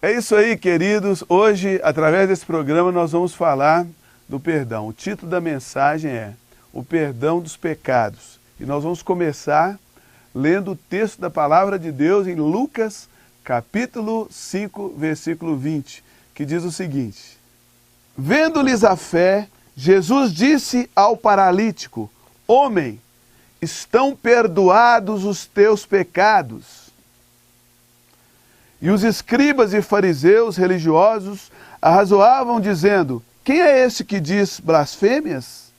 É isso aí, queridos. Hoje, através desse programa, nós vamos falar do perdão. O título da mensagem é O Perdão dos Pecados. E nós vamos começar lendo o texto da Palavra de Deus em Lucas, capítulo 5, versículo 20, que diz o seguinte: Vendo-lhes a fé, Jesus disse ao paralítico: Homem, estão perdoados os teus pecados. E os escribas e fariseus religiosos arrazoavam, dizendo: Quem é esse que diz blasfêmias?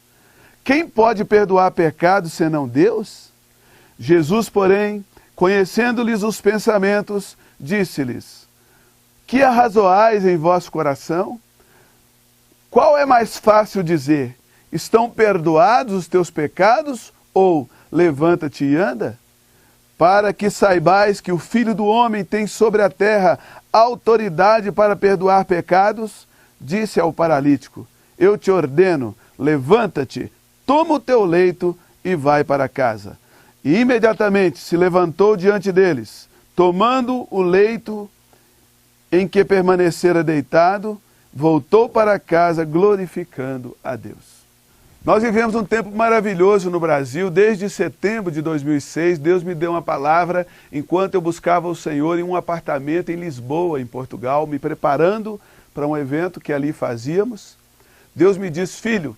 Quem pode perdoar pecados senão Deus? Jesus, porém, conhecendo-lhes os pensamentos, disse-lhes: Que arrazoais em vosso coração? Qual é mais fácil dizer: Estão perdoados os teus pecados? Ou levanta-te e anda? Para que saibais que o Filho do Homem tem sobre a terra autoridade para perdoar pecados, disse ao paralítico: Eu te ordeno, levanta-te, toma o teu leito e vai para casa. E imediatamente se levantou diante deles, tomando o leito em que permanecera deitado, voltou para casa glorificando a Deus. Nós vivemos um tempo maravilhoso no Brasil. Desde setembro de 2006, Deus me deu uma palavra enquanto eu buscava o Senhor em um apartamento em Lisboa, em Portugal, me preparando para um evento que ali fazíamos. Deus me disse: Filho,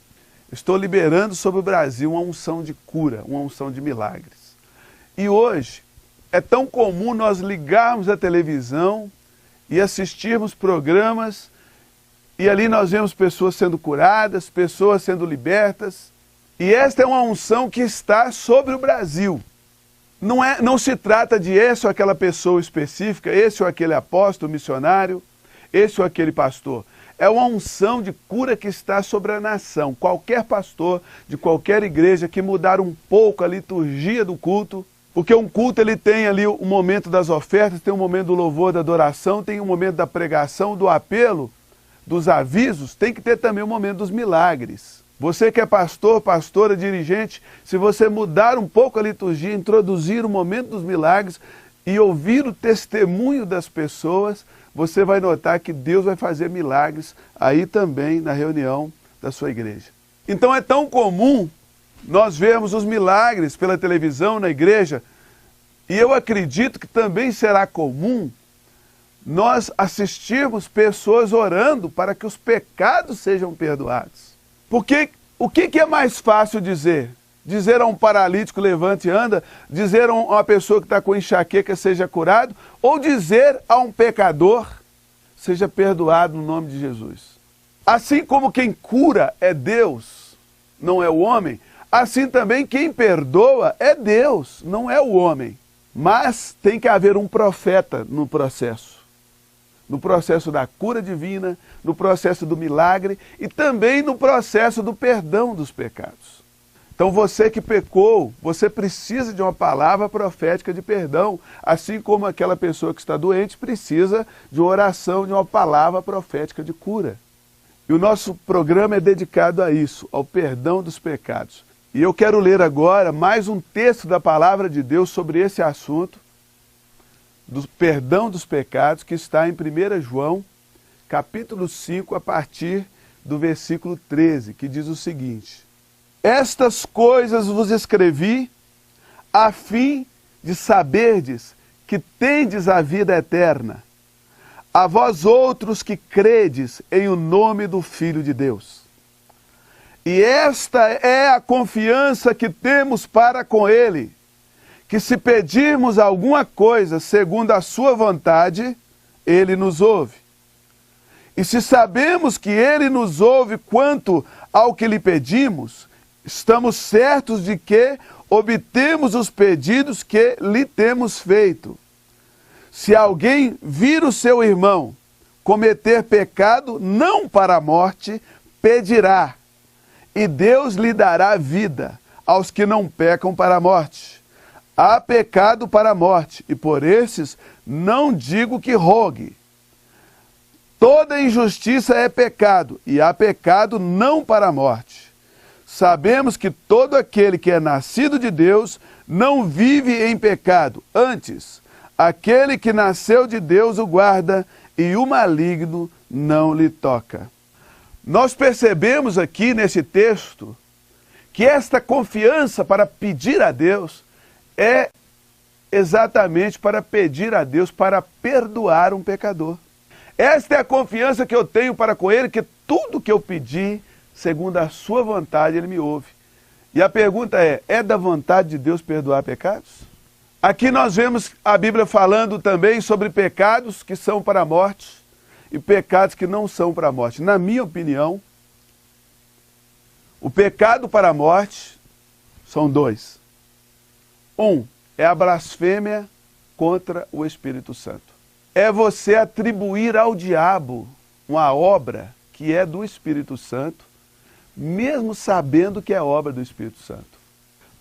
estou liberando sobre o Brasil uma unção de cura, uma unção de milagres. E hoje é tão comum nós ligarmos a televisão e assistirmos programas, e ali nós vemos pessoas sendo curadas, pessoas sendo libertas. E esta é uma unção que está sobre o Brasil. Não se trata de esse ou aquela pessoa específica, esse ou aquele apóstolo, missionário, esse ou aquele pastor. É uma unção de cura que está sobre a nação. Qualquer pastor de qualquer igreja que mudar um pouco a liturgia do culto, porque um culto ele tem ali o momento das ofertas, tem o momento do louvor, da adoração, tem o momento da pregação, do apelo, dos avisos, tem que ter também o momento dos milagres. Você que é pastor, pastora, dirigente, se você mudar um pouco a liturgia, introduzir o momento dos milagres e ouvir o testemunho das pessoas, você vai notar que Deus vai fazer milagres aí também na reunião da sua igreja. Então é tão comum nós vermos os milagres pela televisão, na igreja, e eu acredito que também será comum nós assistirmos pessoas orando para que os pecados sejam perdoados. Porque o que é mais fácil dizer? Dizer a um paralítico: levante e anda? Dizer a uma pessoa que está com enxaqueca: seja curado? Ou dizer a um pecador: seja perdoado no nome de Jesus? Assim como quem cura é Deus, não é o homem, assim também quem perdoa é Deus, não é o homem. Mas tem que haver um profeta no processo. No processo da cura divina, no processo do milagre e também no processo do perdão dos pecados. Então você que pecou, você precisa de uma palavra profética de perdão, assim como aquela pessoa que está doente precisa de uma oração, de uma palavra profética de cura. E o nosso programa é dedicado a isso, ao perdão dos pecados. E eu quero ler agora mais um texto da Palavra de Deus sobre esse assunto, do perdão dos pecados, que está em 1 João, capítulo 5, a partir do versículo 13, que diz o seguinte: Estas coisas vos escrevi, a fim de saberdes que tendes a vida eterna, a vós outros que credes em o nome do Filho de Deus. E esta é a confiança que temos para com Ele, que se pedirmos alguma coisa segundo a sua vontade, Ele nos ouve. E se sabemos que Ele nos ouve quanto ao que lhe pedimos, estamos certos de que obtemos os pedidos que lhe temos feito. Se alguém vir o seu irmão cometer pecado não para a morte, pedirá, e Deus lhe dará vida aos que não pecam para a morte. Há pecado para a morte, e por esses não digo que rogue. Toda injustiça é pecado, e há pecado não para a morte. Sabemos que todo aquele que é nascido de Deus não vive em pecado. Antes, aquele que nasceu de Deus o guarda, e o maligno não lhe toca. Nós percebemos aqui nesse texto que esta confiança para pedir a Deus é exatamente para pedir a Deus para perdoar um pecador. Esta é a confiança que eu tenho para com Ele, que tudo que eu pedir, segundo a sua vontade, Ele me ouve. E a pergunta é da vontade de Deus perdoar pecados? Aqui nós vemos a Bíblia falando também sobre pecados que são para a morte e pecados que não são para a morte. Na minha opinião, o pecado para a morte são dois. Um é a blasfêmia contra o Espírito Santo. É você atribuir ao diabo uma obra que é do Espírito Santo, mesmo sabendo que é obra do Espírito Santo.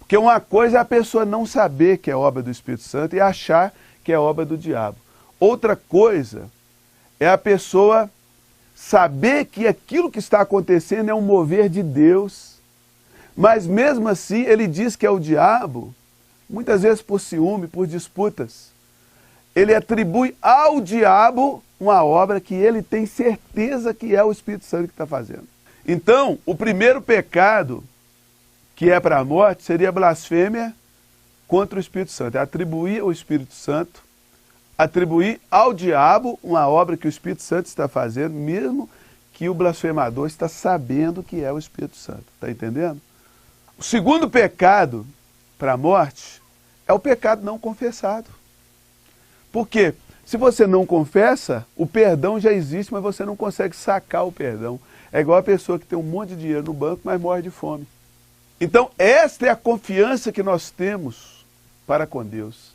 Porque uma coisa é a pessoa não saber que é obra do Espírito Santo e achar que é obra do diabo. Outra coisa é a pessoa saber que aquilo que está acontecendo é um mover de Deus, mas mesmo assim ele diz que é o diabo, muitas vezes por ciúme, por disputas. Ele atribui ao diabo uma obra que ele tem certeza que é o Espírito Santo que está fazendo. Então, o primeiro pecado que é para a morte seria blasfêmia contra o Espírito Santo. É atribuir ao Espírito Santo, atribuir ao diabo uma obra que o Espírito Santo está fazendo, mesmo que o blasfemador está sabendo que é o Espírito Santo. Está entendendo? O segundo pecado para a morte é o pecado não confessado. Por quê? Se você não confessa, o perdão já existe, mas você não consegue sacar o perdão. É igual a pessoa que tem um monte de dinheiro no banco, mas morre de fome. Então, esta é a confiança que nós temos para com Deus.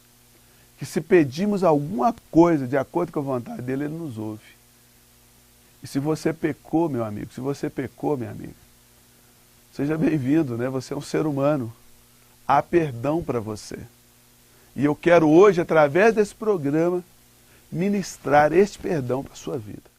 Que se pedimos alguma coisa de acordo com a vontade dele, Ele nos ouve. E se você pecou, meu amigo, se você pecou, minha amiga, seja bem-vindo, né? Você é um ser humano. Há perdão para você. E eu quero hoje, através desse programa, ministrar este perdão para a sua vida.